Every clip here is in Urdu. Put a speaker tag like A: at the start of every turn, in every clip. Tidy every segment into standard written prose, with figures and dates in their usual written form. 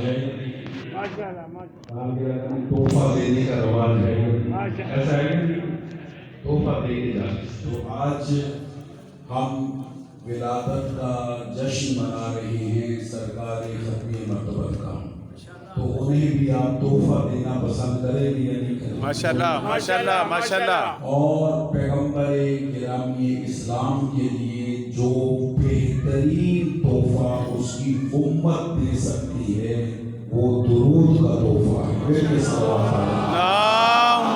A: ہے تحفہ دینے کا رواج ہے، ایسا ہے تحفہ دے کے جاتے. تو آج ہم ولادت کا جشن منا رہے ہیں سرکار ختم مرتبت کا، تو انہیں بھی آپ تحفہ دینا پسند کریں گے یا نہیں کریں؟
B: ماشاءاللہ ماشاءاللہ ماشاءاللہ.
A: اور پیغمبر گرامی اسلام کے لیے جو بہترین تحفہ اس کی امت دے سکتی ہے وہ درود کا تحفہ ہے.
B: اللہم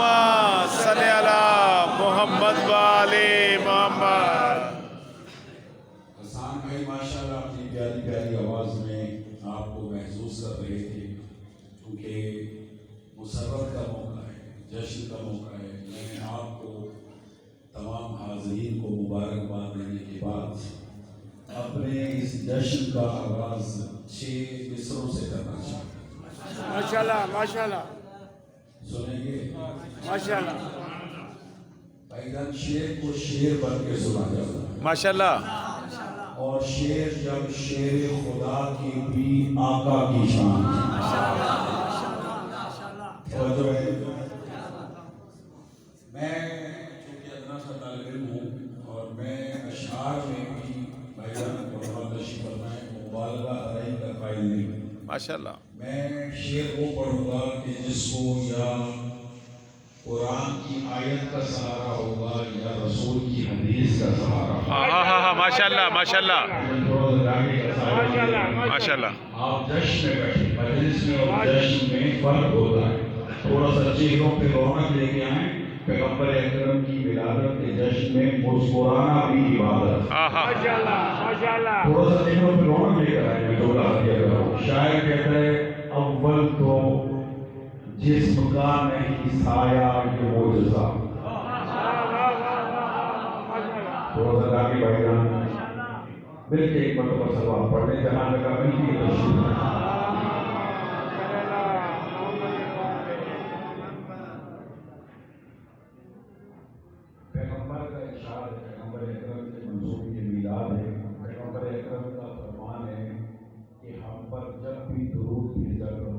B: صلی علی محمد و آل محمد.
A: حسان بھائی ماشاءاللہ اپنی پیاری پیاری آواز میں آپ کو محسوس کر رہے تھے، کیونکہ مسرت کا موقع ہے، جشن کا موقع ہے. میں آپ کو تمام حاضرین کو مبارکباد دینے کے بعد اپنے اس جشن کا آغاز 6 مصروں سے کرنا چاہتا ہوں.
B: ماشاءاللہ ماشاءاللہ
A: سنیں گے؟
B: ماشاءاللہ
A: بھائی جان شعر کو شعر بن کے سنا جاتا ہے،
B: ماشاءاللہ. اور
A: شعر جب شعر خدا کی بھی آقا کی شان ہے. توجہ ہے. میں چونکہ ادنا سا طالب علم ہوں اور میں اشعار میں بھی بھائی جان کو تشریف فرمائے مبالغہ ارائی کا قائل نہیں ہوں.
B: ماشاءاللہ.
A: میں شعر وہ پڑھوں گا کہ جس کو یا قرآن کی آیت کا سہارا ہوگا یا رسول کی حدیث کا سہارا ہوگا.
B: ماشاءاللہ ماشاءاللہ ماشاءاللہ.
A: آپ جشن میں بیٹھے، مجلس میں اور جشن میں فرق ہوتا ہے. تھوڑا سا چہروں پہ رونق لے کے آئیں. پیغمبر اکرم کی ولادت کے جشن میں مسکرانا بھی عبادت ہے. تھوڑا سا چہروں پہ رونق لے کر آئیں. میں تھوڑا ہدیہ کر رہا ہوں. شاعر کہتا ہے اول تو جسم کا نہیں سایہ یہ معجزہ. تھوڑا سا جا کے بھائی جان مل کے ایک مرتبہ سلوات پڑھ لیں. جہاں لگا مل کے تشریف ہے. پیغمبر کا ارشاد ہے، پیغمبر اکرم کے منظور یہ میلاد ہے. پیغمبر اکرم کا فرمان ہے کہ ہم پر جب بھی درود بھیجا کرو،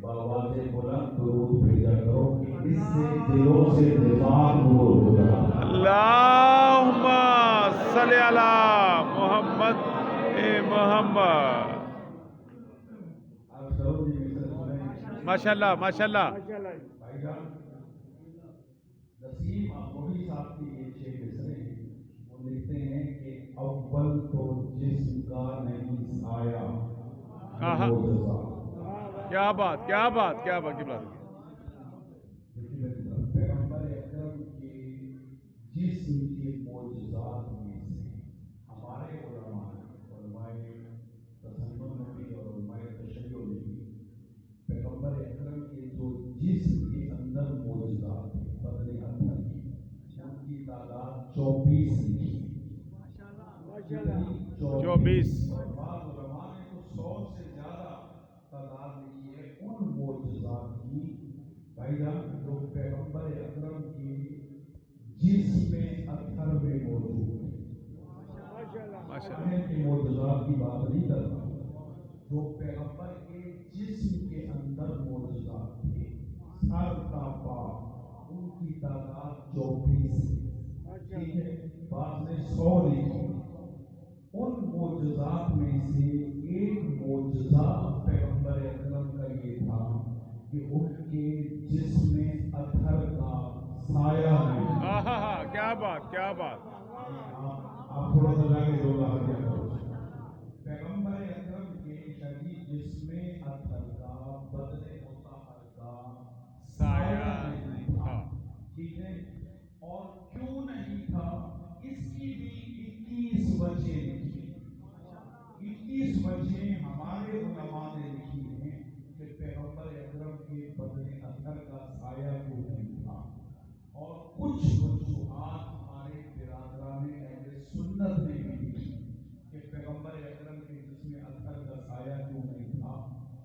A: بآواز بلند درود بھیجا کرو کہ اس سے دلوں سے دماغ نور ہوگا.
B: اللہم صلی علی محمد محمد. ماشاءاللہ ماشاءاللہ.
A: بھائی جان نسیم آموری صاحب کی یہ 6 مصرے ہیں. وہ لکھتے ہیں کہ اول تو جسم کا نہیں سایہ یہ معجزہ.
B: کیا بات کیا بات کیا بات کی بات.
A: پیغمبر اکرم کے جسم کے معجزات میں سے ہمارے علماء تسنن میں بھی اور علماء تشیع میں بھی پیغمبر اکرم کے جو جسم کے اندر معجزات ہیں بدن اندر کی ان کی تعداد 24 لکھی.
B: 24.
A: اور بعض علماء نے تو 100 سے زیادہ تعداد لکھی ہے ان معجزات کی. بھائی جان جو پیغمبر اکرم کی جسم اطہر میں موجود ہے کہ معجزات کی بات نہیں کر رہا. جو پیغمبر کے جسم کے اندر معجزات تھے سر تا پا ان کی تعداد 24 ٹھیک ہے. بعض نے 100 لکھی. ان معجزات میں سے ایک معجزہ پیغمبر اکرم کا یہ تھا کہ ان کے جسم اطہر کا سایہ نہیں.
B: کیا بات کیا بات.
A: آپ تھوڑا سا جا کے 2 لاکھ دیا کرو. پیغمبر اکرم کے شدید جسم اطہر کا بدن مطہر کا سایہ نہیں تھا. ٹھیک ہے. اور کیوں نہیں تھا اس کی بھی 21 وجہ لکھی. 21 وجہ ہمارے علماء نے لکھی ہیں کہ پیغمبر اکرم کے بدن اطہر کا سایہ کیوں نہیں تھا. اور کچھ وجوہات ہمارے برادران اہل سنت نے بھی لکھی کہ پیغمبر اکرم کے جسم اطہر کا سایہ کیوں نہیں تھا.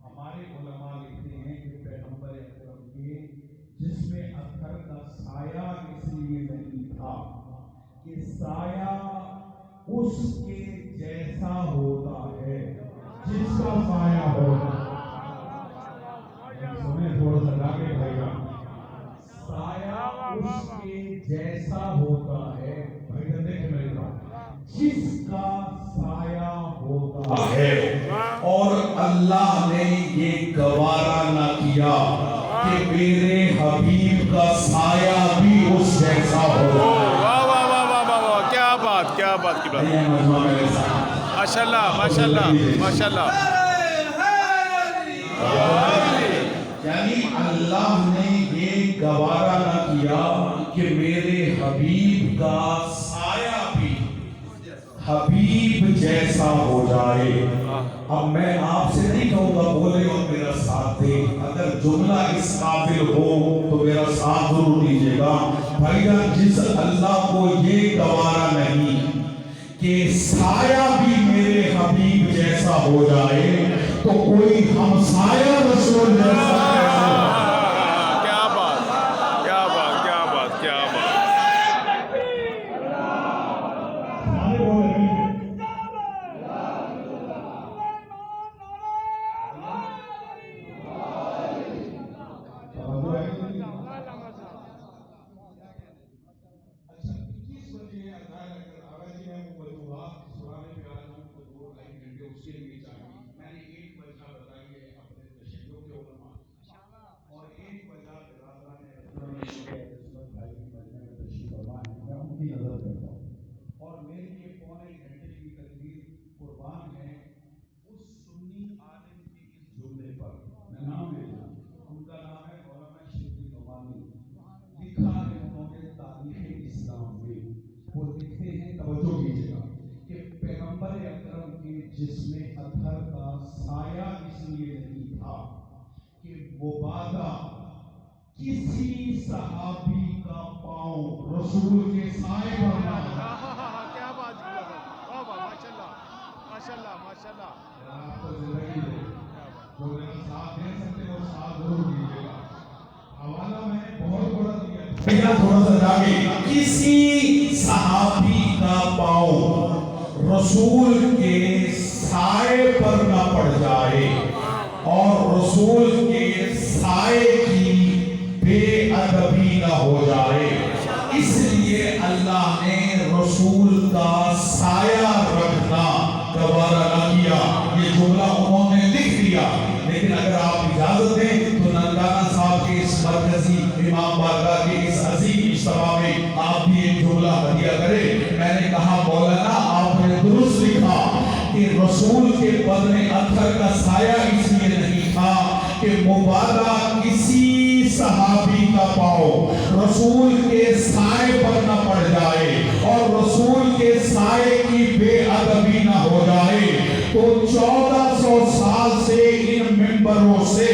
A: ہمارے علماء لکھتے ہیں کہ پیغمبر اکرم کے جسم اطہر کا سایہ اس لیے نہیں تھا کہ سایہ اس کے جیسا ہوتا ہے جس کا سایہ ہوتا. اللہ نے یہ گوارا نہ کیا کہ میرے حبیب کا سایہ بھی اس جیسا ہو.
B: واہ واہ واہ واہ واہ واہ کیا بات کی بات. ماشاء اللہ ماشاء اللہ ماشاء اللہ.
A: یعنی اللہ نے یہ گوارا نہ کیا کہ میرے حبیب کا سایہ بھی حبیب جیسا ہو جائے. اب میں آپ سے نہیں کہوں گا بولے اور میرا ساتھ دے. اگر جملہ اس قابل ہو تو میرا ساتھ ضرور دیجیے گا. بھائی جان جس اللہ کو یہ گوارا نہیں کہ سایہ بھی میرے حبیب جیسا ہو جائے تو کوئی ہمسایہ رسول جیسا
B: کیا بات کیا بات کیا بات کیا بات.
A: اور میری یہ پونے گھنٹے کی تقریر قربان ہے اس سنی عالم کے اس جملے پر. میں نام لے لوں, ان کا نام ہے مولانا شبلی نعمانی. لکھا ہے انہوں نے تاریخ اسلام میں. وہ لکھتے ہیں, توجہ کیجیے گا, کہ پیغمبر اکرم کے جسم اطہر کا سایہ اس لیے نہیں تھا کہ مبادہ کسی صحابی کا پاؤں رسول کے سائے پر نہ ہو.
B: کیا بات کی بات. ماشاء اللہ ماشاء اللہ ماشاء اللہ.
A: آپ کو زندگی دے جو میرا ساتھ دے سکتے وہ ساتھ ضرور دیجیے گا. حوالہ میں نے بہت بڑا دیا, تھوڑا سا جاگے. کسی صحابی کا پاؤں رسول کے سائے پر نہ پڑ جائے اور رسول کے سائے کی بے ادبی نہ ہو جائے, اس لیے اللہ نے رسول کا سایہ رکھنا گوارا نہ کیا. یہ جملہ انہوں نے لکھ دیا, لیکن اگر آپ اجازت دیں تو ننکانہ صاحب کے اس مرکزی امام بارگاہ کے اس عظیم اجتماع میں آپ بھی ایک جملہ ہدیہ کریں. میں نے کہا مولانا آپ نے درست لکھا کہ رسول کے بدن اطہر کا سایہ اس لیے نہیں تھا کہ مبادہ کسی صحابی کا پاؤں رسول کے سائے پر نہ پڑ جائے اور رسول کے سائے کی بے ادبی نہ ہو جائے. تو 1400 سال سے ان ممبروں سے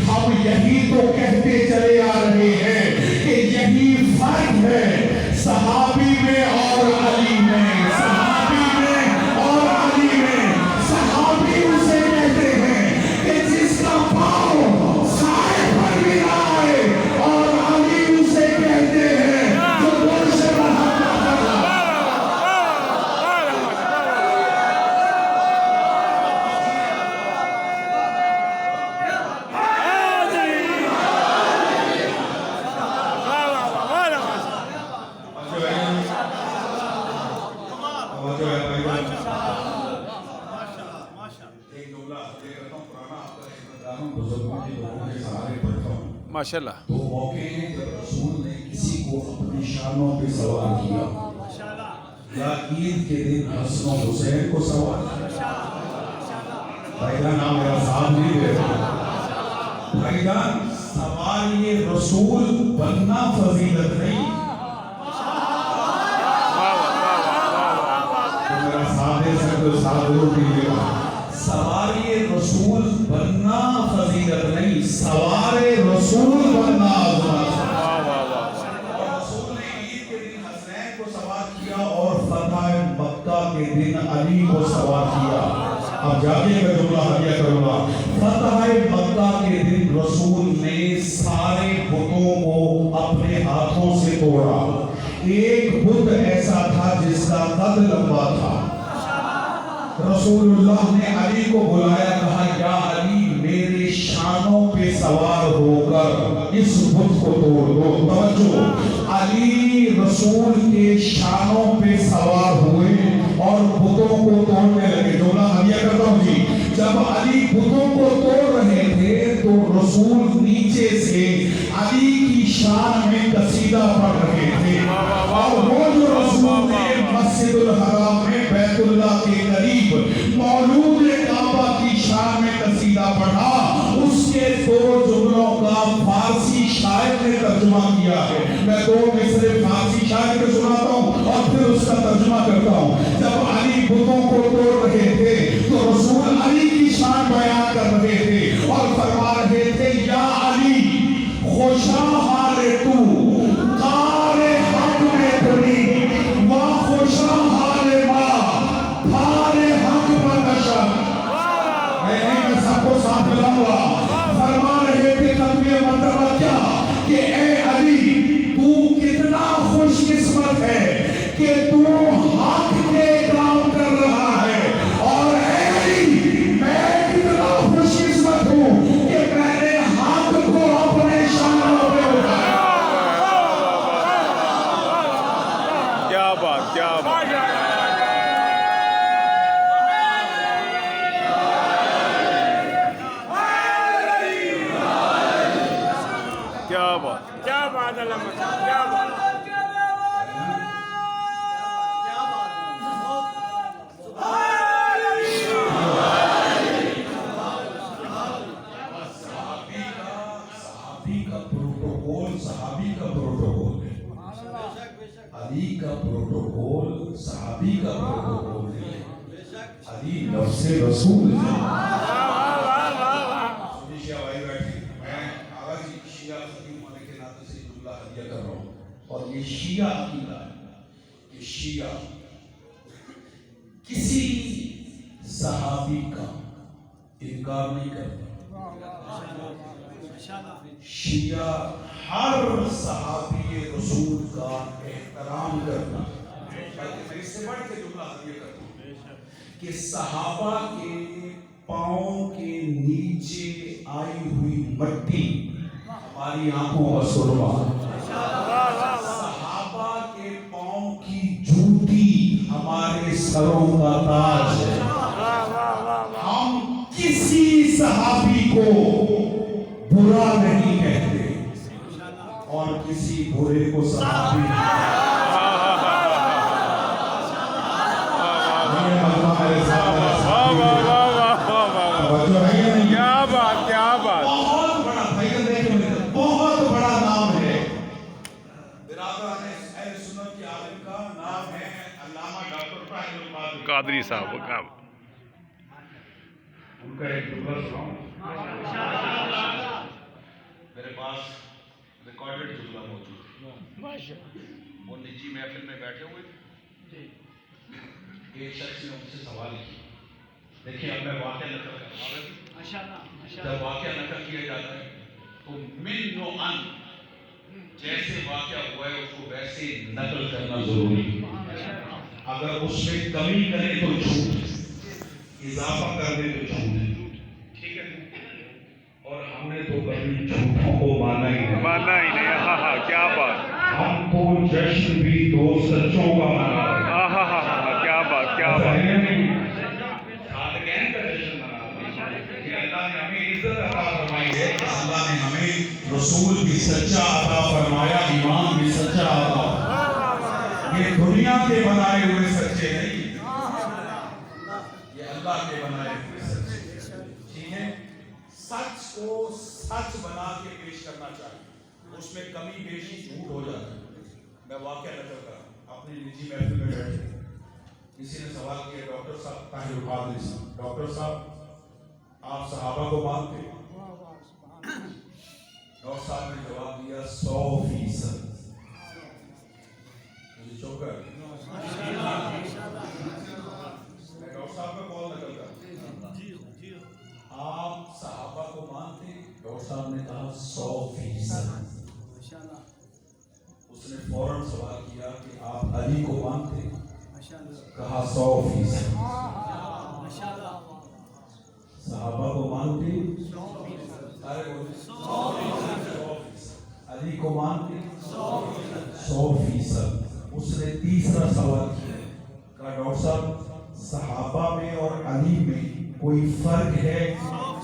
A: ہم یہی تو کہتے چلے آ رہے ہیں کہ یہی فرق ہے صحابی میں اور علی میں. صحابی میں اور علی میں. صحابی اسے کہتے ہیں کہ جس کا پاؤں سائے پر بھی نہ آئے, اور علی اسے کہتے ہیں جو دور سے بڑھا
B: ماشاء اللہ.
A: تو موقع ہیں جب رسول نے کسی کو اپنی شانوں پہ سوار کیا, یا عید کے دن حسن و حسین کو سوار کیا. بھائی جان آپ میرا ساتھ نہیں دے رہے. بھائی جان سواری رسول بننا فضیلت نہیں, تو میرا ساتھ دے سکتے ساتھ ضرور دیجیے گا. سواری رسول بننا فضیلت نہیں, سوار رسول بننا عظمت ہے. اور رسول نے عید کے دن حسین کو سوار کیا اور فتح مکہ کے دن علی کو سوار کیا. اب جاگے میں جملہ ہدیہ کروں گا. فتح مکہ کے دن رسول نے سارے بتوں کو اپنے ہاتھوں سے توڑا. ایک بت ایسا تھا جس کا قد لمبا تھا. رسول اللہ نے علی کو بلایا, کہا یا علی میرے شانوں پہ سوار ہو کر اس بت کو توڑ دو. توجہ, علی رسول کے شانوں پہ سوار ہوئے اور بتوں کو توڑنے لگے. جملہ ہدیہ کرتا ہوں جی. جب علی بتوں کو توڑ رہے تھے تو رسول نیچے سے علی کی شان میں قصیدہ پڑھ رہے تھے، اور وہ جو رسول نے مسجد الحرام میں بیت اللہ کے قریب مولود کعبہ کی شان میں قصیدہ پڑھا، اس کے دو جملوں کا فارسی شاعر نے ترجمہ کیا ہے۔ میں دو مصرے فارسی شاعر کے سناتا ہوں اور پھر اس کا ترجمہ کرتا ہوں۔ جب علی بتوں کو توڑ رہے تھے تو رسول علی کی شان بیان کر رہے تھے اور فرما رہے تھے، یا علی خوشاں حال تو کار حق میں تری، واہ خوشاں حال ما تھار حق منشا۔ میں سب کو ساتھ ملاؤں گا، فرما رہے تھے ختم مرتبہ کیا کہ اے علی تو کتنا خوش قسمت ہے کہ تو حق کے کام کر رہا ہے، اور اے علی میں کتنا خوش قسمت ہوں کہ میں نے حق کو اپنے شانوں پہ اٹھایا۔
B: کیا بات، کیا بات، کیا بات،
C: کیا بات ہے، کیا بات
A: صحابی کا پروٹوکول صحابی کا پروٹوکول ہے، علی کا پروٹوکول صحابی کا پروٹوکول ہے، علی نفس رسول ہے۔ شیعہ بھائی بیٹھے، میں آغاز شیعہ خطیب ہونے کے ناطے سے جملہ ہدیہ کر رہا ہوں، اور یہ شیعہ عقیدہ ہے کہ شیعہ کسی صحابی کا انکار نہیں کرتا، شیعہ ہر صحابی رسول کا احترام کرنا، بلکہ میں اس سے بڑھ کے جملہ ہدیہ کرتا ہوں کہ صحابہ کے پاؤں کے نیچے آئی ہوئی مٹی ہماری آنکھوں کا سرما، صحابہ کے پاؤں کی جوتی ہمارے سروں کا تاج ہے۔ ہم کسی صحابی کو برا نہیں کہتے اور کسی برے کو صحابی نہیں کہتے۔
B: کیا بات، کیا بات،
A: بہت بڑا بہت بڑا نام ہے برادران اہل سنت کے عالم کا نام ہے علامہ ڈاکٹر طاہر القادری
B: قادری صاحب کا
A: ان کا ایک جملہ سناؤں، میرے پاس ریکارڈڈ جملہ موجود ہے۔ وہ نجی محفل میں بیٹھے ہوئے تھے، ایک شخص نے ان سے سوال کیا، دیکھیں اب میں واقعہ نقل کرتا ہوں، جب واقعہ نقل کیا جاتا ہے تو من و ان جیسے واقعہ ہوا ہے اس کو ویسے نقل کرنا ضروری ہے۔ اگر اس میں کمی کرے تو جھوٹ، اضافہ کر دے تو جھوٹ، ٹھیک ہے؟ اور ہم نے تو کبھی جھوٹوں کو مانا ہی نہیں،
B: ہاں ہاں، کیا بات،
A: ہم تو جشن بھی تو سچوں کا مانا ہے۔
B: ہاں ہاں ہاں، کیا بات، کیا بات،
A: اللہ نے ہمیں عزت عطا فرمائی ہے، اللہ نے ہمیں رسول بھی سچا عطا فرمایا، ایمان بھی سچا عطا، یہ دنیا کے بنائے ہوئے سچے نہیں، یہ اللہ کے بنائے ہوئے سچے، ٹھیک ہے؟ سچ کو سچ بنا کے پیش کرنا چاہیے، اس میں کمی بیشی جھوٹ ہو جاتا ہے۔ میں واقعہ نقل کر رہا ہوں، اپنی نجی محفل میں بیٹھے کسی نے سوال کیا، ڈاکٹر صاحب طاہر القادری صاحب، ڈاکٹر صاحب آپ صحابہ کو مانتے ہیں؟ ڈاکٹر صاحب نے جواب دیا 100%۔ مجھے چوک کر میں ڈاکٹر صاحب کا کال نکل کر آپ صحابہ کو مانتے ہیں؟ ڈاکٹر صاحب نے کہا 100%۔ اس نے فوراً سوال کیا کہ آپ علی کو مانتے ہیں؟ کہا 100%۔ صحابہ کو مانتے ہیں؟ علی کو مانتے ہیں؟ 100%۔ اس نے تیسرا سوال کیا، کہا ڈاکٹر صاحب صحابہ میں اور علی میں کوئی فرق ہے؟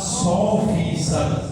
A: 100%।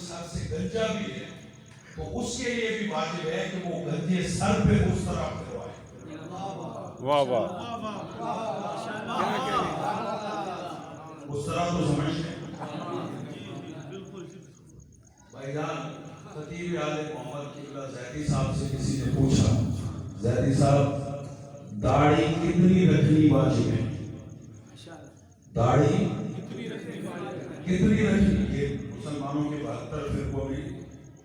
A: سر سے گنجا بھی ہے تو اس کے لیے بھی واجب ہے کہ وہ گنجے سر پہ اس طرح پھروائے.
B: واہ واہ.
A: اس طرح تو سمجھتے ہیں بھائی جان. خطیب عالم محمد قبلہ زیدی صاحب سے کسی نے پوچھا, زیدی صاحب داڑھی کتنی رکھنی واجب ہے؟ داڑھی کتنی رکھنی؟ یہ مسلمانوں کے 72 فرقوں میں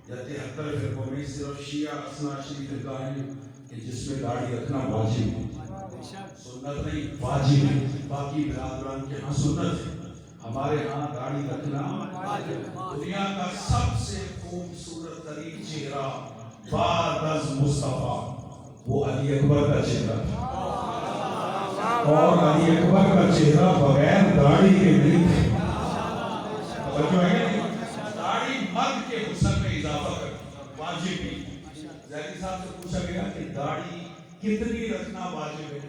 A: یا 73 فرقوں میں صرف شیعہ اثنا شریف فرقہ ہے کہ جس میں داڑھی رکھنا واجب ہے, سنت نہیں واجب ہے. باقی برادران کے ہاں سنت ہے, ہمارے ہاں داڑھی رکھنا واجب. دنیا کا سب سے خوبصورت ترین چہرہ بعد از مصطفیٰ وہ علی اکبر کا چہرہ تھا, اور علی اکبر کا چہرہ بغیر داڑھی کے نہیں تھا. داڑھی مرد کے حسن میں اضافہ کرتی واجب بھی. زیدی صاحب سے پوچھا گیا کہ داڑھی کتنی رکھنا واجب ہے؟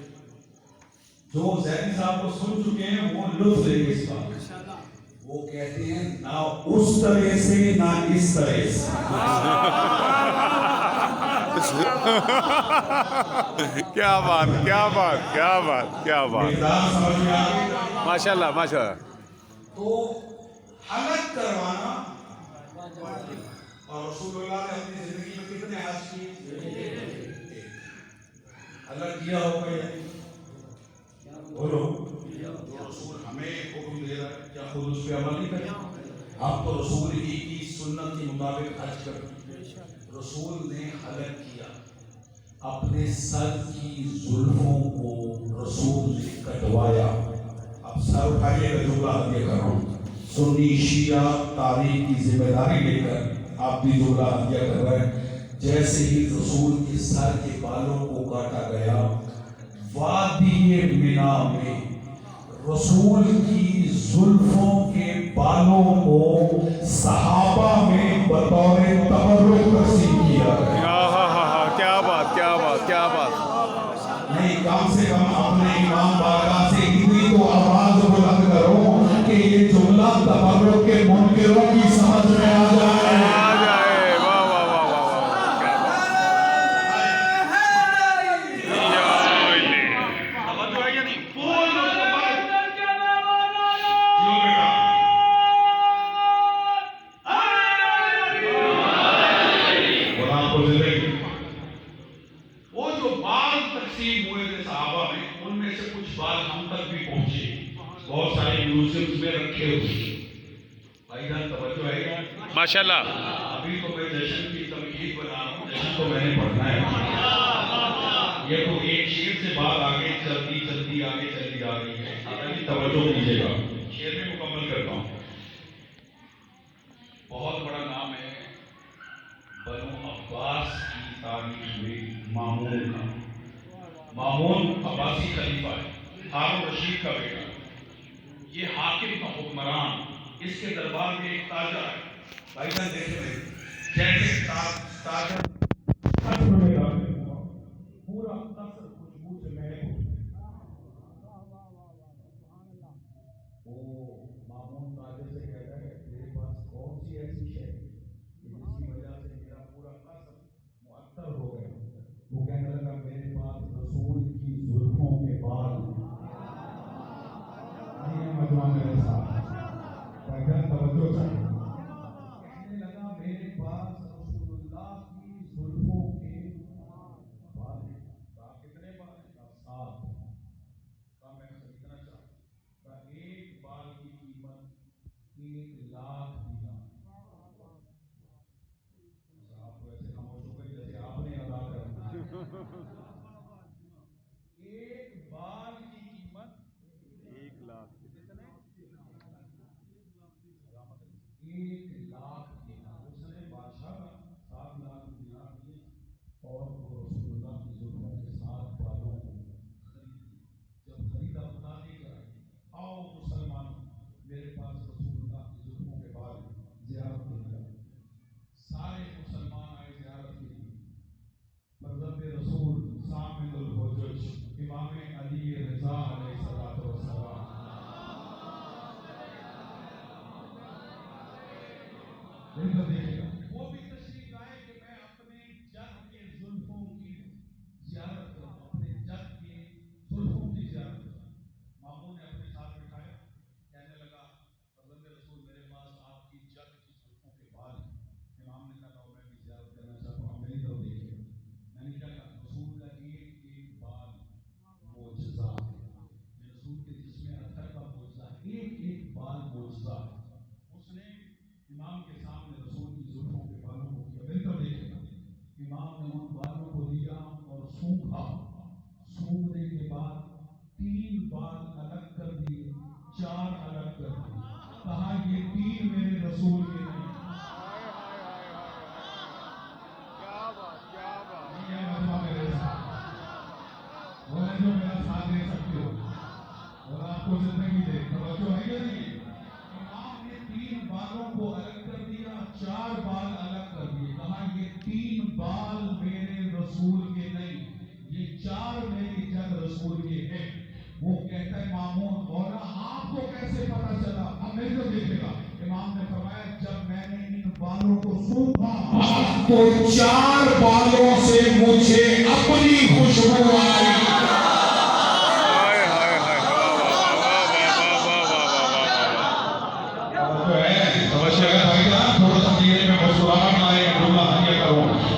A: جو زیدی صاحب کو سن چکے ہیں وہ لطف لیں گے اس بات. وہ کہتے ہیں نہ اس طرح سے نہ اس طرح سے.
B: کیا بات, کیا بات, کیا بات, کیا بات. ماشاء اللہ, ماشاء اللہ.
A: تو حلق کروانا, اور رسول اللہ نے اپنی زندگی میں کتنے حج کیے؟ حلق کیا ہوگا یا نہیں؟ بولو. رسول ہمیں حکم دے رہا ہے, کیا خود اس پہ عمل نہیں کریں؟ آپ تو رسول ہی کی سنت کے مطابق حج کریں. رسول نے حلق کیا, اپنے سر کی زلفوں کو رسول نے کٹوایا. اب سر اٹھائیے گا, جملہ یہ کر رہا ہوں, سنی شیعہ تاریخ کی ذمہ داری لے کر آپ بھی جملہ یہ کر رہے ہیں. جیسے ہی رسول کے سر کے بالوں کو کاٹا گیا, وادی مینا میں رسول کی زلفوں کے بالوں کو صحابہ میں بطور تبرک تقسیم کیا گیا.
B: کیا بات, کیا بات, کیا بات.
A: نہیں, کم سے کم اپنے امام بارگاہ سے اتنی تو آواز بلند کرو کہ یہ جملہ تبرک کے منکروں کی سمجھ میں آ جائے.
B: واہ واہ واہ واہ واہ.
A: وہ جو بال تقسیم ہوئے تھے صحابہ میں, ان میں سے کچھ بال ہم تک بھی پہنچے, بہت سارے میوزیمز میں رکھے ہوئے. بھائی جان توجہ ہے گا؟
B: ماشاء اللہ.
A: ابھی تو میں جشن کی تمہید بنا رہا ہوں, جشن تو میں نے پڑھنا ہے. یہ تو ایک شیر سے بات آگے چلتی چلتی آگے چلی جا رہی ہے. ابھی توجہ کیجیے گا, شیر میں مکمل کرتا ہوں. بہت بڑا نام ہے بنو عباس کی تاریخ میں مامون کا. مامون عباسی خلیفہ ہے, ہارون رشید کا بیٹا. یہ حاکم کا حکمران, اس کے دربار میں ایک تاجر ہے. بھائی جان دیکھیں جیسے تاجر پورا قصر خوشبو سے مہک اٹھتا ہے. وہ مامون تاجر سے کہتا ہے تیرے پاس کون سی ایسی شے جس کی وجہ سے میرا پورا قصر معطر ہو گیا؟ وہ کہنے لگا میرے پاس رسول کی زلفوں کے بال. مجمع میرے ساتھ توجہ چاہیے. کہنے لگا میرے پاس رسول اللہ کی میری طرف دیکھیے گا، وہ بھی تشریف لائے کہ میں اپنے جد کے زلفوں کی زیارت کروں، اپنے جد کے زلفوں کی زیارت کروں۔ ماموں نے اپنے ساتھ بٹھایا، کہنے لگا حضرت رسول میرے پاس آپ کی جد کی زلفوں کے بال ہیں۔ امام نے کہا میں بھی زیارت کرنا چاہتا ہوں، میری طرف دیکھیے گا۔ میں نے کیا کہا، رسول کا ایک ایک بال معجزہ ہے، رسول کے جسم اطہر کا معجزہ، ایک ایک بال معجزہ ہے۔ اس نے امام کے سامنے رسول کی زلفوں کے بالوں کو کیا، میری طرف دیکھے گا۔ امام نے ان بالوں کو لیا اور سونکھا، سونکھنے کے بعد 3 بال الگ کر دیے، 4 الگ کر دیے، کہا یہ 3 میرے رسول کے نہیں۔
C: کیا بات، کیا بات۔
A: یہ مجمع میرے ساتھ وہ ہے جو میرا ساتھ دے سکتے ہو اور آپ کو زندگی دے، توجہ ہے یا نہیں؟ امام نے 3 بالوں کو الگ کر دیا، 4 بال الگ کر دیے، کہا یہ 3 بال میرے رسول کے نہیں، یہ 4 میری جد رسول کے ہیں۔ وہ کہتا ہے مامون مولا آپ کو کیسے پتا چلا؟ اب میری طرف دیکھے گا۔ امام نے فرمایا جب میں نے ان بالوں کو سونکھا تو 4 بالوں سے مجھے اپنی خوشبو آئی۔
B: ہائے ہائے ہائے، واہ واہ واہ واہ واہ واہ واہ واہ واہ۔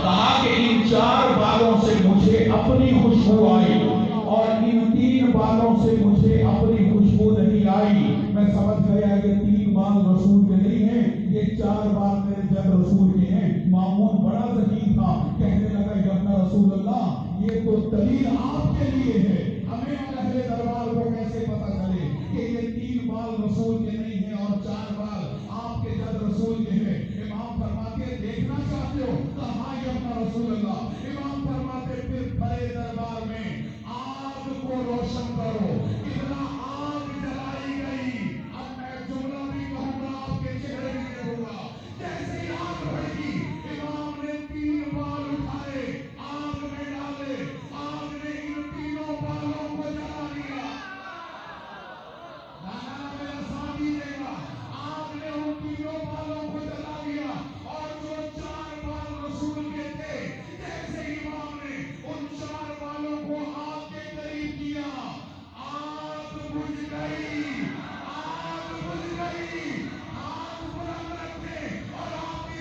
A: کہا کہ ان 4 بالوں سے مجھے اپنی خوشبو آئی اور ان 3 بالوں سے مجھے اپنی خوشبو نہیں آئی۔ میں سمجھ گیا کہ 3 بال رسول کے نہیں ہیں، یہ 4 بال میرے جد رسول کے ہیں۔ مامون بڑا ذہین تھا، کہنے لگا یا اپنا رسول اللہ یہ تو دلیل آپ کے لیے ہے، ہمیں اور اہل دربار کو کیسے پتا چلے کہ یہ 3 بال رسول کے نہیں ہیں اور 4 بال آپ کے جد رسول کے ہیں؟ امام فرماتے دیکھنا چاہتے ہو؟ کہاں یا اپنا رسول اللہ؟ امام فرماتے پھر بڑے دربار میں آگ کو روشن کرو، اتنا آگ جلائی گئی۔ اب میں جملہ بھی کہوں گا، آپ کے چہرے بھی دیکھوں گا، جیسے ہی آگ بھڑکی امام نے 3 بال اٹھائے، آگ میں ڈالے، آگ نے ان 3 بالوں کو جلا دیا۔ لانا میرا ساتھ دیجیے گا، آگ نے ان 3 بالوں کو جلا دیا اور جو 4 بال رسول کے تھے، جیسے امام نے ان 4 بالوں کو آگ کے قریب کیا، آگ بجھ گئی، آگ بجھ گئی۔ ہاتھ بلند رکھے اور آپ کی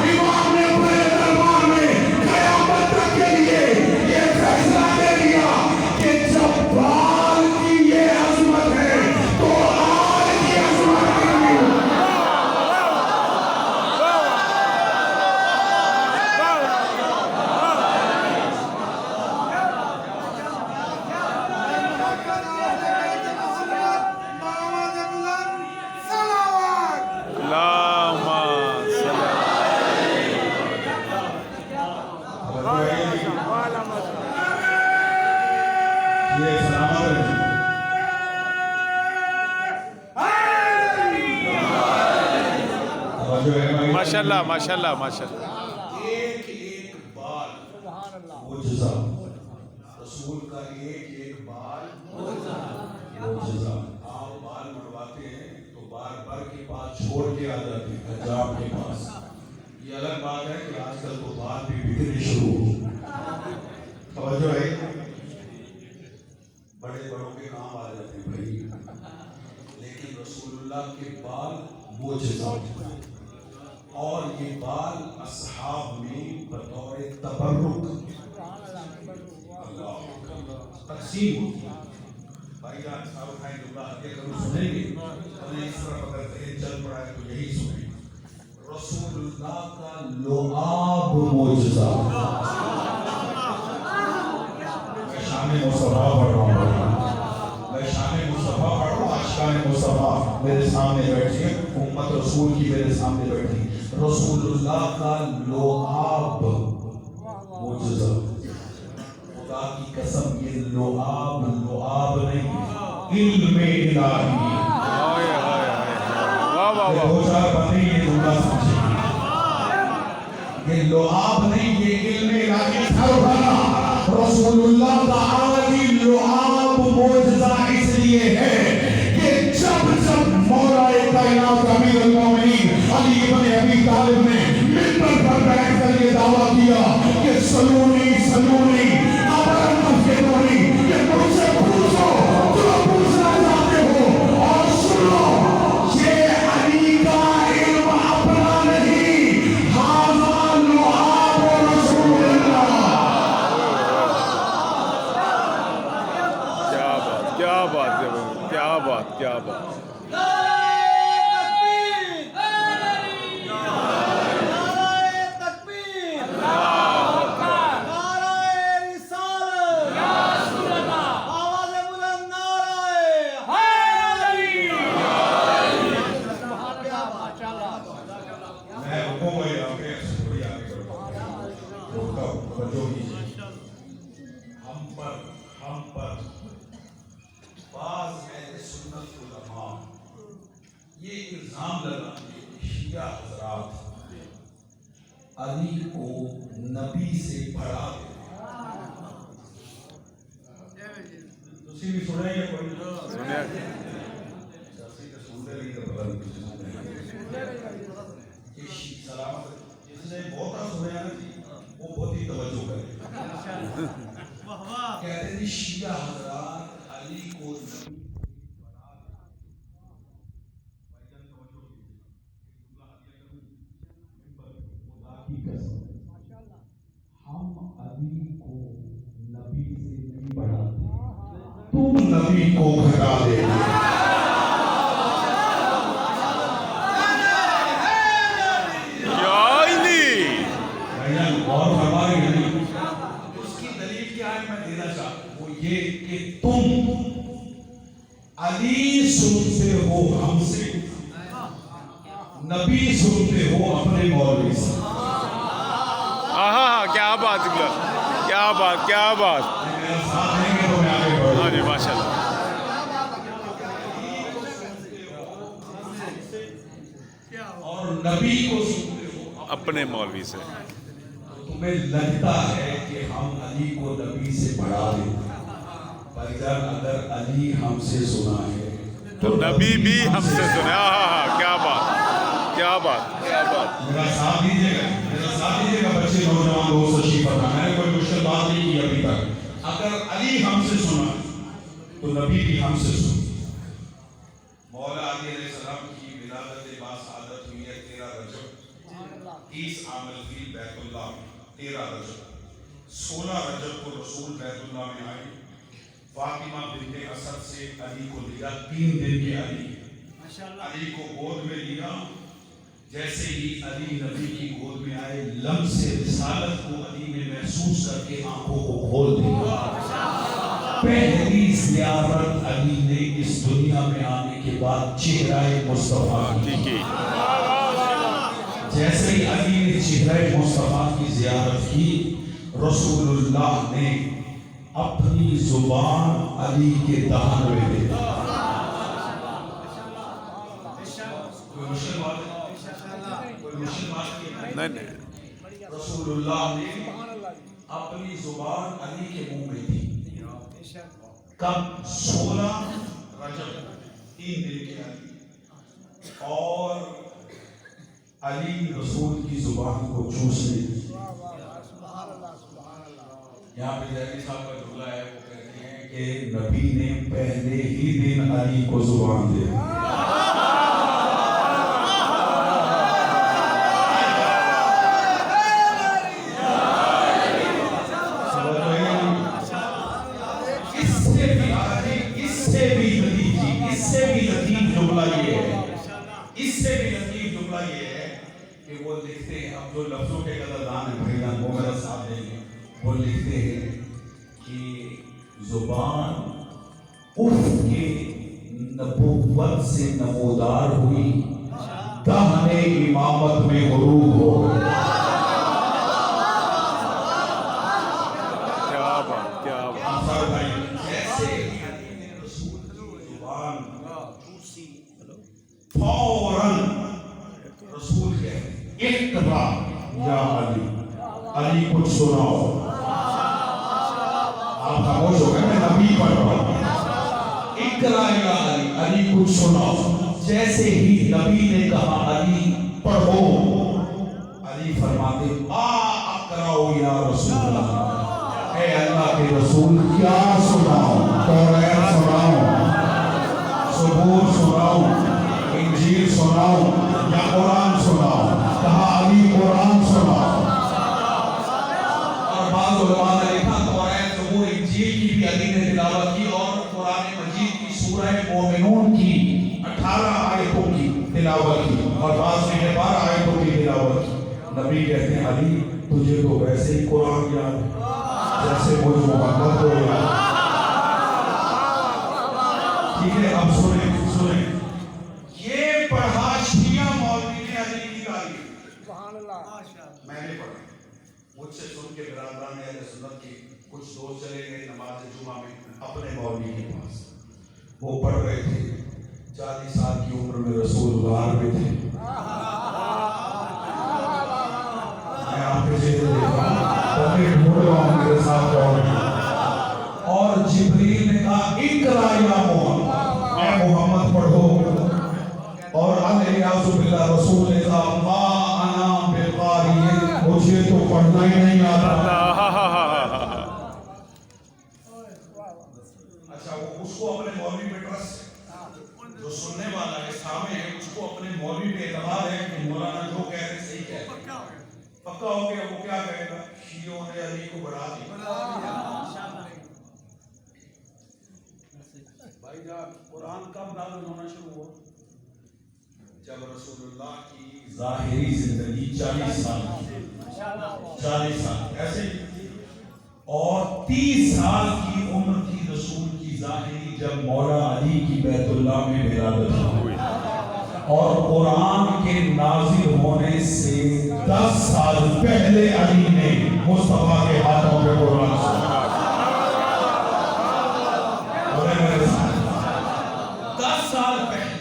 A: امام نے بڑے دربار میں قیامت تک کے لیے یہ فیصلہ لے لیا کہ جب بال کی یہ عظمت ہے تو آگ کی عظمت ہے۔
B: اللہم صلی
A: یہ سلامت ہے۔
B: ماشاء اللہ ماشاء اللہ ماشاء اللہ۔
A: ایک ایک بال معجزہ، رسول کا ایک ایک بال معجزہ۔ آپ بال بڑھواتے ہیں تو بار بار کے پاس چھوڑ کے آ جاتے ہیں حجاب کے پاس۔ یہ الگ بات ہے کہ آج کل تو بال بھی بکنے شروع ہو، توجہ ہے، بڑے بڑوں کے کام آ جاتے ہیں بھائی، لیکن رسول اللہ کے بال معجزہ، اور یہ بال اصحاب میں بطور تبرک تقسیم ہوتی ہے۔ بھائی جان صاحب اٹھائیں جو اللہ کے کرو سنیں گے، انہیں اس طرف اگر ذہن چل پڑا ہے تو یہی سنیں۔ رسول اللہ کا لعاب معجزہ، میں شان مصطفیٰ پڑھ رہا ہوں، میں شان مصطفیٰ پڑھ رہا ہوں، عاشقان مصطفیٰ میرے سامنے بیٹھے، امت رسول کی میرے سامنے بیٹھی۔ رسول اللہ کا لعاب معجزہ، خدا کی قسم یہ لعاب نہیں، علم الہی۔
B: ہائے ہائے ہائے، واہ واہ واہ۔
A: دو چار باتیں یہ جملہ سمجھیں، یہ لعاب نہیں، یہ علم الہی۔ سر اٹھانا، رسول اللہ کا عالی لعاب معجزہ اس لیے ہے کہ جب مولا کائنات امیر المومنین شیعہ حضرات علی کو نبی سے بڑھا دیتے تسی بھی سنے یا کوئی
B: سنیا
A: جیسے کہ سنتے نہیں تو پتہ نہیں کچھ سلامت جس نے بہت سنیا نا جی وہ بہت ہی توجہ کرے کہتے ہیں شیعہ حضرات علی کو نبی ہم علی کو نبی سے نہیں بڑھاتے تم نبی کو گھٹا دے اور ہمارے اس کی دلیل کیا ہے میں دینا چاہتا ہوں وہ یہ کہ تم علی سنتے ہو ہم سے نبی سنتے ہو اپنے مولوی سے
B: کیا بات کیا بات کیا بات
A: میرا ساتھ دیں گے تو میں آگے بڑھوں
B: ہاں جی ماشاء اللہ
A: اور نبی کو سنتے ہو
B: اپنے مولوی سے
A: تمہیں لگتا ہے کہ ہم علی کو نبی سے بڑھا دیں بھائی جان اگر علی ہم سے سنا ہے
B: تو نبی بھی ہم سے سنے کیا بات کیا بات کیا بات
A: میرا ساتھ دیجیے گا بچے نوجوان دوست تشریف فرما میں نے کوئی مشکل بات نہیں کی ابھی تک اگر علی ہم سے سنا تو نبی بھی ہم سے سنا مولا علی علیہ السلام کی ولادت باسعادت ہوئی ہے 13 رجب 30 عام الفیل بیت اللہ 13 رجب 16 رجب کو رسول بیت اللہ میں آئے فاطمہ بنت اسد سے علی کو لیا 3 دن کے علی کو گود میں لیا جیسے ہی علی نبی کی گود میں آئے لمس رسالت کو علی نے محسوس کر کے آنکھوں کو کھول دیا پہلی زیارت علی نے اس دنیا میں آنے کے بعد چہرہ مصطفیٰ کی جیسے ہی علی نے چہرہ مصطفیٰ کی زیارت کی رسول اللہ نے اپنی زبان علی کے دہن میں دے دی کوئی مشکل بات
B: نہیں
A: رسول اللہ نے اپنی زبان علی کے منہ میں دی کب 16 رجب 3 دن کے علی اور علی رسول کی زبان کو چوسنے یہاں پہ جہری صاحب کا جملہ ہے وہ کہتے ہیں کہ نبی نے پہلے ہی دن علی کو زبان دے وہ لکھتے ہیں اب جو لفظوں کے قدردان ہیں بھائی جان وہ میرا ساتھ دیں گے وہ لکھتے ہیں کہ زبان اف کے نبوت سے نمودار ہوئی دہن امامت میں غروب ہو
B: کیا بات کیا بات
A: جیسے علی نے رسول کی زبان چوسی فوراً رسول کہتے ہیں اقرا یا علی علی کچھ سناؤ آپ خاموش ہو گئے میں نبی پڑھ رہا ہوں اقرا یا علی علی کچھ سناؤ جیسے ہی نبی نے کہا علی پڑھو علی فرماتے اقرا یا رسول اللہ اے اللہ کے رسول کیا سناؤ تورات سناؤ زبور سناؤ انجیل سناؤ یا قرآن سناؤ کہا علی قرآن سناؤ اور بعض علماء نے لکھا تورات زبور انجیل کی بھی علی نے تلاوت کی اور قرآن مجید کی سورہ مومنون کی 18 آیتوں کی تلاوت کی اور بعض نے 12 آیتوں کی تلاوت کی نبی کہتے ہیں علی تجھے تو ویسے ہی قرآن یاد ہے جیسے مجھ محمد کو یاد ٹھیک ہے اب سنیں یہ پڑھا شیعہ مولوی نے علی کی گالی میں نے پڑھا مجھ سے سن کے برادران اہل سنت کی کچھ دوست چلے گئے نماز جمعہ میں اپنے مولوی کے پاس وہ پڑھ رہے تھے 40 سال کی عمر میں رسول غار میں تھے پکا ہو گیا وہ کیا کہے گا؟ شیعوں نے علی کو بڑھا دیا۔
D: بھائی جان قرآن کب نازل ہونا شروع ہوا؟
A: جب رسول اللہ کی ظاہری زندگی 40 سال 40 سال ایسے ہی، اور 30 سال کی عمر کی رسول کی ظاہری جب مولا علی کی بیت اللہ میں ولادت ہوئی، اور قرآن کے نازل ہونے سے 10 سال پہلے علی نے مصطفیٰ کے ہاتھوں پہ قرآن سنا۔ 10 سال پہلے،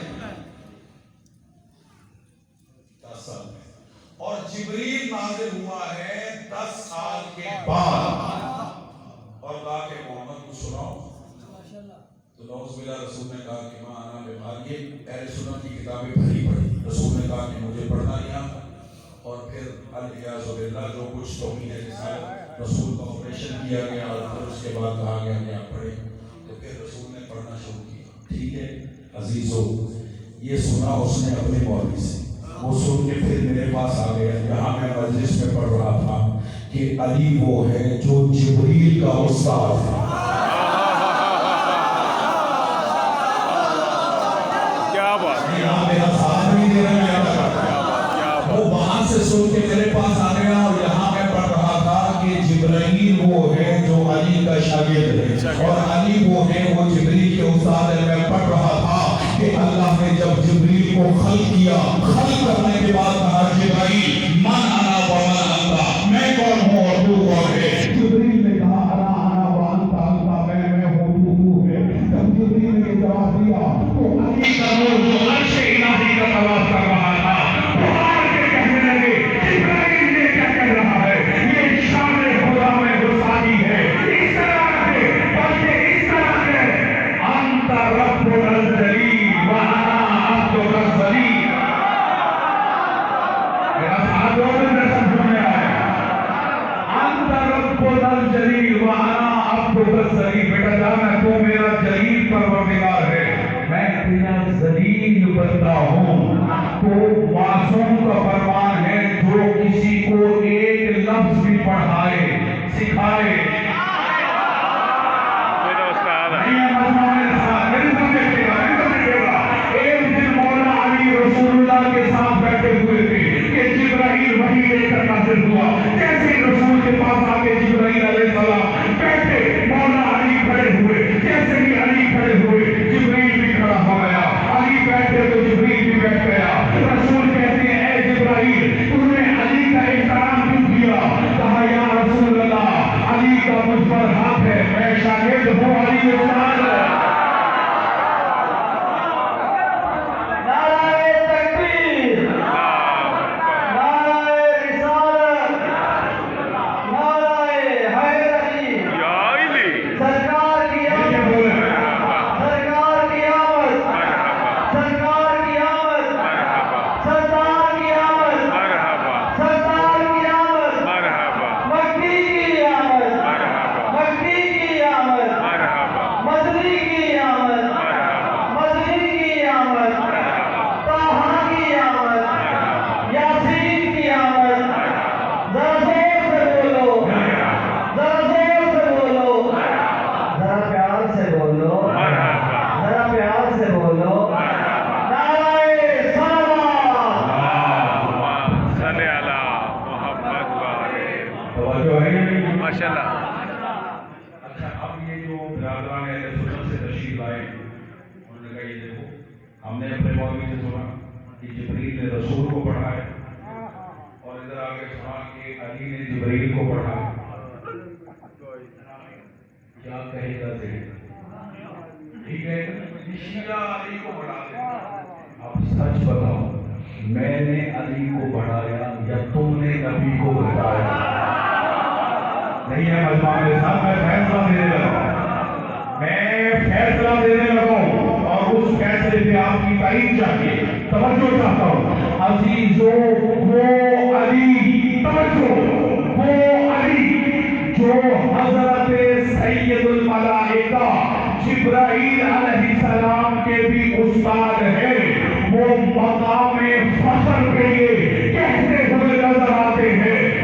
A: 10 سال پہلے، اور جبریل نازل ہوا ہے 10 سال کے بعد، اور کہا کہ محمد کو سناؤ، تو نعوذ باللہ رسول نے کہا کہ ماں آنا بیمار، یہ اہل سنت کی کتابیں بھری پڑھی، رسول نے کہا کہ مجھے پڑھنا نہیں آتا، اور پھر الیاذ باللہ جو کچھ توہین رسالت رسول کا آپریشن کیا گیا، اور پھر اس کے بعد کہا گیا کہ آپ پڑھیں، تو پھر رسول نے پڑھنا شروع کیا۔ ٹھیک ہے عزیزو، یہ سنا اس نے اپنے مولوی سے، وہ سن کے پھر میرے پاس آ گیا، یہاں میں مجلس میں پڑھ رہا تھا کہ علی وہ ہے جو جبریل کا استاد ہے۔
B: کیا بات،
A: یہاں میرا ساتھ نہیں دے رہا ہے، وہ وہاں سے سن کے میرے پاس آ گیا، اور یہاں میں پڑھ رہا تھا کہ جبرائیل وہ ہے جو علی کا شاگرد ہے، اور علی وہ ہے وہ جبریل کے استاد ہے۔ میں پڑھ رہا تھا کہ اللہ نے جب جبریل کو خلق کیا، خلق کرنے کے بعد کہا جبرائیل من انا و من انت، میں کون ہوں اور تو کون ہے؟ جبریل نے کہا انا و انت انت، میں ہوں تو ہے۔ جب جبریل نے جواب دیا تو علی کا نور جو عرش الہی کا طواف کر رہا تھا بخار کے کہنے لگے جبرائیل یہ کیا کہہ رہا ہے؟ یہ شان خدا میں گستاخی ہے، اس طرح ہے، بلکہ اس طرح ہے انت رب الجلیل و انا عبد الذلیل۔ میرا ساتھ دو میں سمجھ میں آیا، انت رب الجلیل و انا عبد الذلیل، بیٹا جانا تو میرا جلیل پروردگار ہے، میں تیرا ذلیل بندہ ہوں۔ تو معصوم کا فرمان ہے جو کسی کو ایک لفظ بھی پڑھائے سکھائے،
B: میرا استاد ہے،
A: نہیں ہے مجمع میرے ساتھ، میرے سمجھے گا، میرے سمجھے گا۔ ایک دن مولا علی رسول اللہ کے ساتھ بیٹھے ہوئے تھے کہ جبرائیل وحی لے کر نازل ہوا، جیسے رسول کے پاس آگے جبرائیل علیہ السلام بیٹھے، مولا علی کھڑے ہوئے، جیسے ہی علی کھڑے ہوئے جبرائیل بھی کھڑا ہو گیا، علی بیٹھے تو جبرائیل بھی بیٹھ گیا۔ رسول کہتے ہیں اے جبرائیل تم نے علی کا احترام کیوں کیا؟ کہا یا رسول اللہ علی کا مجھ پر حق ہے، میں شاگرد ہوں، علی استاد ہے۔
B: ماشاء اللہ۔
A: اچھا اب یہ جو برادران اہل سنت سے تشریف لائے، انہوں نے کہا یہ دیکھو ہم نے اپنے مولوی سے سنا کہ جبریل نے رسول کو پڑھایا، اور ادھر آگے سنا کہ علی نے جبریل کو پڑھایا، کیا کہے گا ذہن؟ ٹھیک ہے شیعہ علی کو بڑھا دے۔ اب سچ بتاؤ میں نے علی کو بڑھایا یا تم نے نبی کو بڑھایا؟ نہیں ہے مجمع کے ساتھ، میں فیصلہ دینے لگا، میں فیصلہ دینے لگا، اور اس فیصلے پہ آپ کی تائید چاہیے، توجہ چاہتا ہوں عزیزو۔ وہ علی، توجہ، وہ علی جو حضرت سید الملائکہ جبرائیل علیہ السلام کے بھی استاد ہے، وہ مقام فخر کے لیے کہتے ہوئے نظر آتے ہیں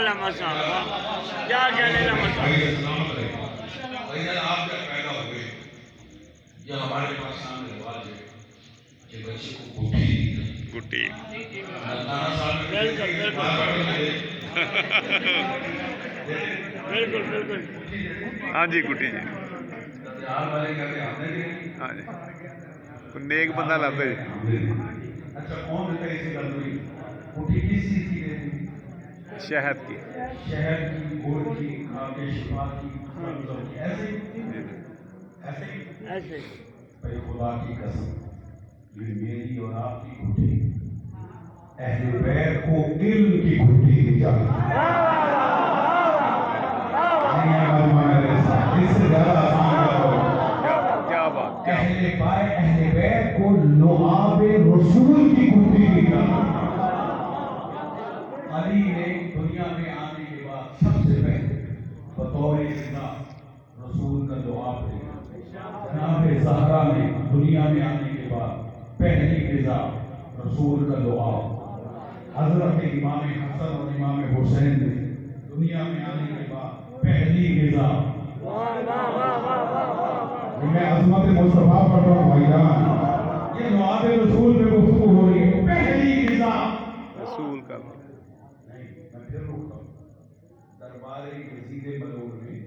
C: والا مسئلہ کیا کہنے کا مسئلہ
D: بھائی سلامت رہے بھائی جان آپ جب پیدا ہوئے یا ہمارے پاس سامنے رواج ہے کہ بچے کو گٹھی دی جائے
B: گٹی
C: بالکل بالکل بالکل
B: ہاں جی گٹی جی
D: والے کہتے ہیں ہم نے دی
B: ہاں جی کوئی نیک بندہ لگتا جی
D: اچھا کون دیتا ہے اسی گل ہوئی گٹھی کس چیز کی دیتی
B: شہد کی
D: شہر کی گڑ کی کے شفا کی ایسے
C: ایسے
D: بھائی خدا کی قسم یہ میری اور آپ کی گھٹی اہل بیت کو علم کی گھٹی دی جاتی اس سے زیادہ آسان
B: کیا بات کیا
D: اہل بیت کو لعاب رسول کی گھٹی دی جاتی علی نے دنیا میں آنے کے بعد سب سے پہلے بطور رسول کا لعاب دیا جناب زہرا نے دنیا میں آنے کے بعد پہلی غذا رسول کا لعاب حضرت امام حسن اور امام حسین نے دنیا میں آنے کے بعد پہلی غذا میں عظمت مصطفیٰ پڑھ رہا ہوں بھائی جان یہ لعاب رسول میں گفتگو ہو رہی ہے پہلی غذا
B: رسول کا
D: نہیں میں پھر روکتا ہوں دربار یزید ملعون میں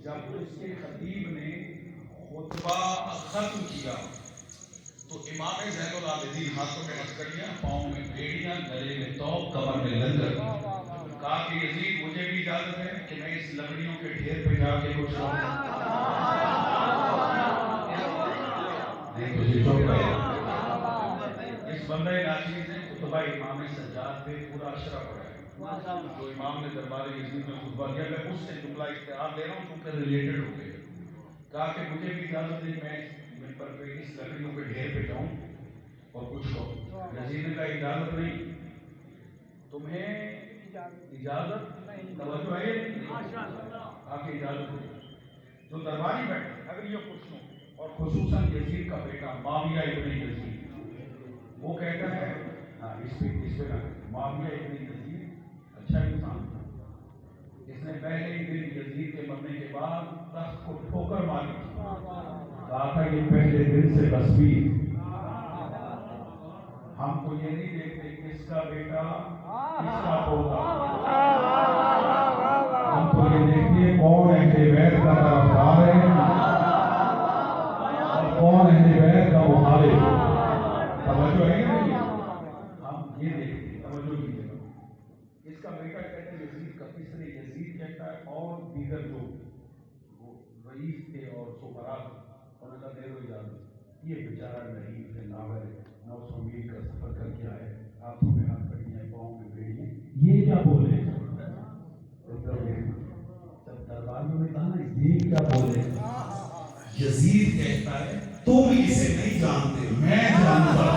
D: جب اس کے خطیب نے خطبہ ختم کیا تو امام زین العابدین ہاتھوں میں ہتھکڑیاں پاؤں میں بیڑیاں گلے میں توپ کمر میں لنگر کہا کہ یزید مجھے بھی اجازت ہے کہ میں اس لکڑیوں کے ڈھیر پہ جا کے کچھ نہیں تجھے چپ گئے اس بندہ ناچیز نے خطبہ امام سجاد پہ پورا اشرا پڑھا جو امام نے دربار یزید میں خطبہ دیا میں اس سے جملہ اختیار لے رہا ہوں کیونکہ ریلیٹڈ ہو گئے کہا کہ مجھے بھی اجازت ہے میں ممبر پہ اس لکڑیوں کے ڈھیر پہ جاؤں اور کچھ کہوں یزید نے کہا اجازت نہیں تمہیں اجازت توجہ ہے آپ کی اجازت ہے جو درباری بیٹھے اگر یہ خوش ہوں اور خصوصاً یزید کا بیٹا معاویہ ابن یزید وہ کہتا ہے اس پہ معاویہ ابن یزید اچھا انسان تھا اس نے پہلے ہی دن یزید کے مرنے کے بعد تخت کو ٹھوکر ماری کہا تھا کہ پہلے دن سے تصویر ہم کو یہ نہیں دیکھتے کس کا بیٹا کس کا پوتا ہم کو یہ دیکھتے کون اہل بیت کا طرفدار ہے اور کون اہل بیت کا مخالف توجہ ہے کہ نہیں ہم یہ دیکھتے توجہ کیجیے اس کا بیٹا کہتے ہیں یزید کا اس نے یزید کہتا ہے اور دیگر جو رئیس تھے اور سفرا انہوں نے دے دو اجازت یہ بیچارہ نہیں تھے ناول 900 میل کا سفر کر کے آئے ہاتھوں میں ہاتھ کڑیاں پاؤں میں بیڑیاں یہ کیا بولے جب درباریوں نے کہا نا یہ کیا بولے یزید کہتا ہے تم اسے نہیں جانتے میں جانتا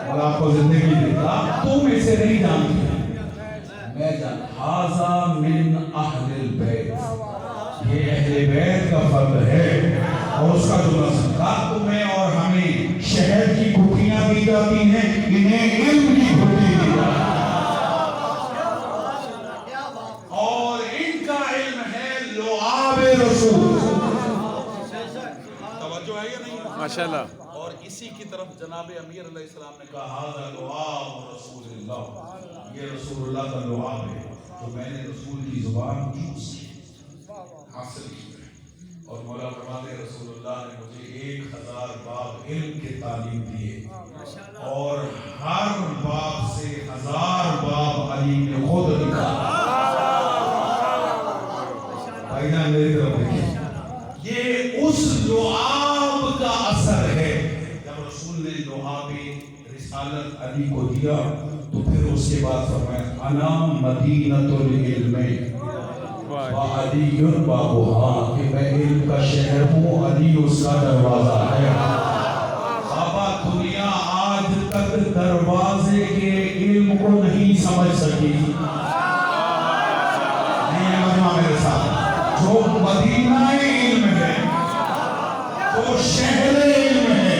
D: اور آپ کو زندگی دیتا تم اسے نہیں جانتے میں جانتا ہذا من اہل البیت یہ اہل بیت کا فرد ہے اور اس کا جو نسل کا تمہیں اور ہمیں شہر کی گھٹیاں دی جاتی ہیں انہیں علم کی گھٹی دی جاتی اور ان کا علم ہے لعاب رسول توجہ ہے یا نہیں
B: ماشاءاللہ
D: اور اسی کی طرف جناب امیر علیہ السلام نے کہا ھذا لعاب رسول اللہ یہ رسول اللہ کا لعاب ہے تو میں نے رسول کی زبان چوس حاصل کی اور مولا فرماتے رسول اللہ نے مجھے 1000 باب علم کے تعلیم دیے اور ہر باب سے 1000 باب علی نے خود لکھا بھائی جان میری طرف دیکھیں یہ اس لعاب کا اثر ہے جب رسول نے لعاب رسالت علی کو دیا تو پھر اس کے بعد فرمایا انا مدینۃ العلم وعلی بابها کہ میں علم کا شہر ہوں علی اس کا دروازہ ہے بابا دنیا آج تک دروازے کے علم کو نہیں سمجھ سکی نہیں ہے میرے ساتھ جو مدینہ علم ہے جو شہر علم ہے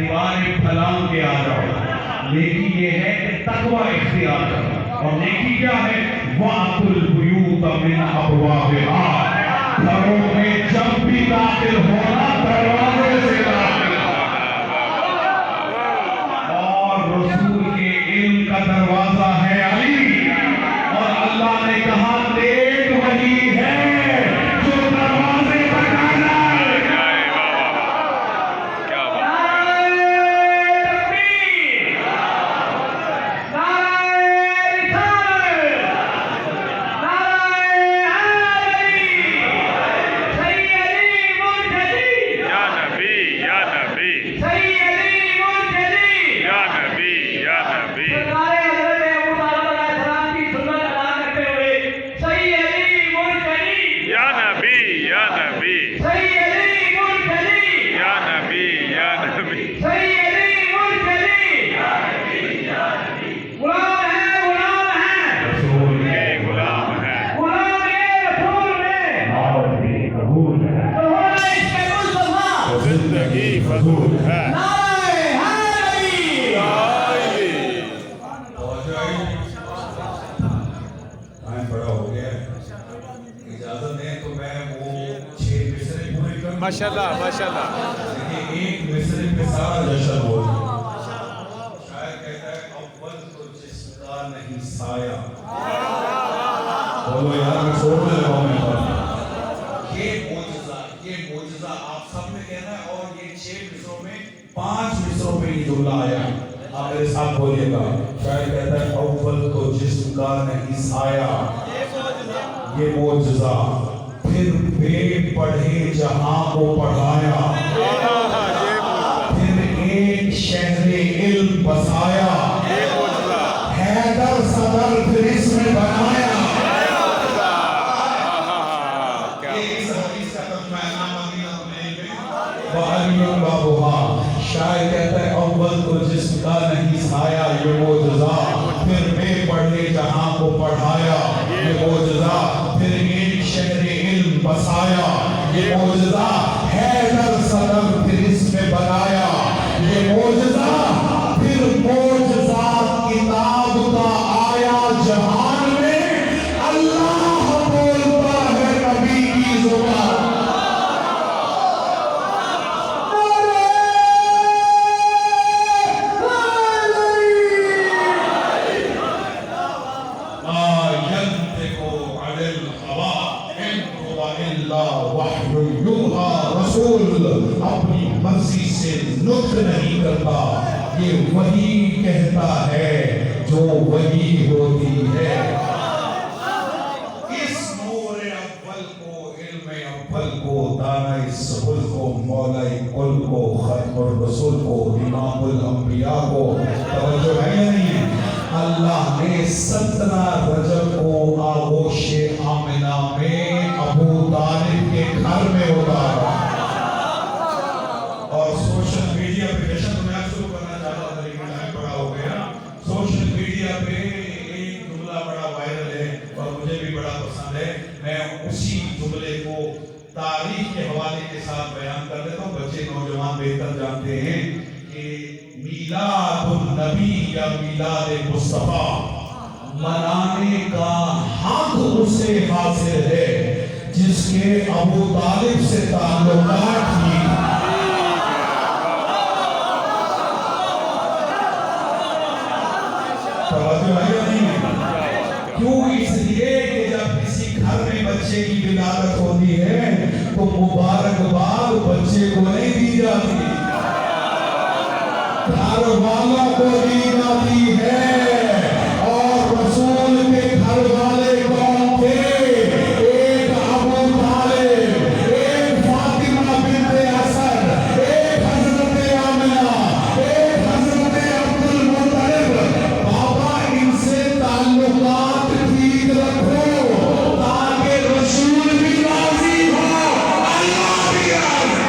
D: دیواریں پھلانگ کے آ جاؤ. نیکی یہ ہے کہ تقوی اختیار کرو. اور نیکی کیا ہے؟ وَأْتُوا الْبُيُوتَ مِنْ أَبْوَابِهَا. گھروں میں جب بھی داخل ہونا دروازے سے داخل ہونا. اور رسول کے علم کا دروازہ ہے علی. اور اللہ نے کہا نیک وہی ہے جو دروازے بنانا ہے.
B: کیا بات. یا نبی یا نبی یا نبی یا نبی. یا نبی یا نبی یا نبی یا نبی. رسول کے غلام ہیں. تو زندگی فضول ہے.
A: ٹائم بڑا ہو گیا ہے. اجازت دیں تو میں وہ 6 مصرے پورے کروں.
B: ماشاءاللہ ماشاءاللہ.
A: لیکن ایک مصرے پہ سارا جشن ہو جائے. شاعر کہتا ہے اول تو جسم کا نہیں سایہ. بولو یار میں چھوڑنے لگا ہوں میں بات. یہ معجزہ آپ سب نے کہنا ہے. اور یہ 6 مصروں میں 5 مصروں میں یہ جملہ آیا. آپ میرے ساتھ بولیے گا. شاعر کہتا ہے اول تو جسم کا نہیں سایہ. یہ معجزہ پھر بے پڑھے جہاں کو پڑھایا. پھر ایک شہر علم بسایا. حیدر صدر پھر اس میں بنایا. شاعر کہتا ہے اول تو جسم کا نہیں سایہ. یہ معجزہ پھر بے پڑھے جہاں کو پڑھایا. یہ معجزہ پھر ایک شہر علم بسایا. یہ معجزہ حیدر صدر پھر اس میں بنایا. یہ معجزہ پھر معجزہ کتاب کا آیا جہان میں. اللہ بولتا ہے نبی کی زبان. رسول اپنی مرضی سے نطق نہیں کرتا. یہ وہی کہتا ہے جو وہی ہوتی ہے. اس نور اول کو علم اول کو دانۂ سبل کو مولا کل کو ختم الرسول کو امام الانبیاء کو توجہ ہے یا نہیں. اللہ نے 17 رجب کو آغوش آمنہ میں ابو طالب کے گھر میں اتارا. اور سوشل میڈیا پہ جشن تو میں شروع کرنا چاہتا تھا لیکن ٹائم بڑا ہو گیا. سوشل میڈیا پہ ایک جملہ بڑا وائرل ہے اور مجھے بھی بڑا پسند ہے. میں اسی جملے کو تاریخ کے حوالے کے ساتھ بیان کر دیتا ہوں. بچے نوجوان بہتر جانتے ہیں کہ میلاد النبی یا میلاد مصطفیٰ منانے کا حق اسے حاصل ہے جس کے ابو طالب سے تعلقات تھی. کیوں؟ اس لیے کہ جب کسی گھر میں بچے کی ولادت ہوتی ہے تو مبارکباد بچے کو نہیں دی جاتی، گھر والوں کو دی جاتی ہے. اور رسول کے گھر والے کون تھے؟ ایک ابو طالب، ایک فاطمہ بنت اسد، ایک حضرت آمنہ، ایک حضرت عبد المطلب. بابا ان سے تعلقات ٹھیک رکھو تاکہ رسول بھی راضی ہو، اللہ بھی راضی.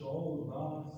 A: 14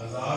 D: 1000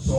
D: 100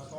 D: 100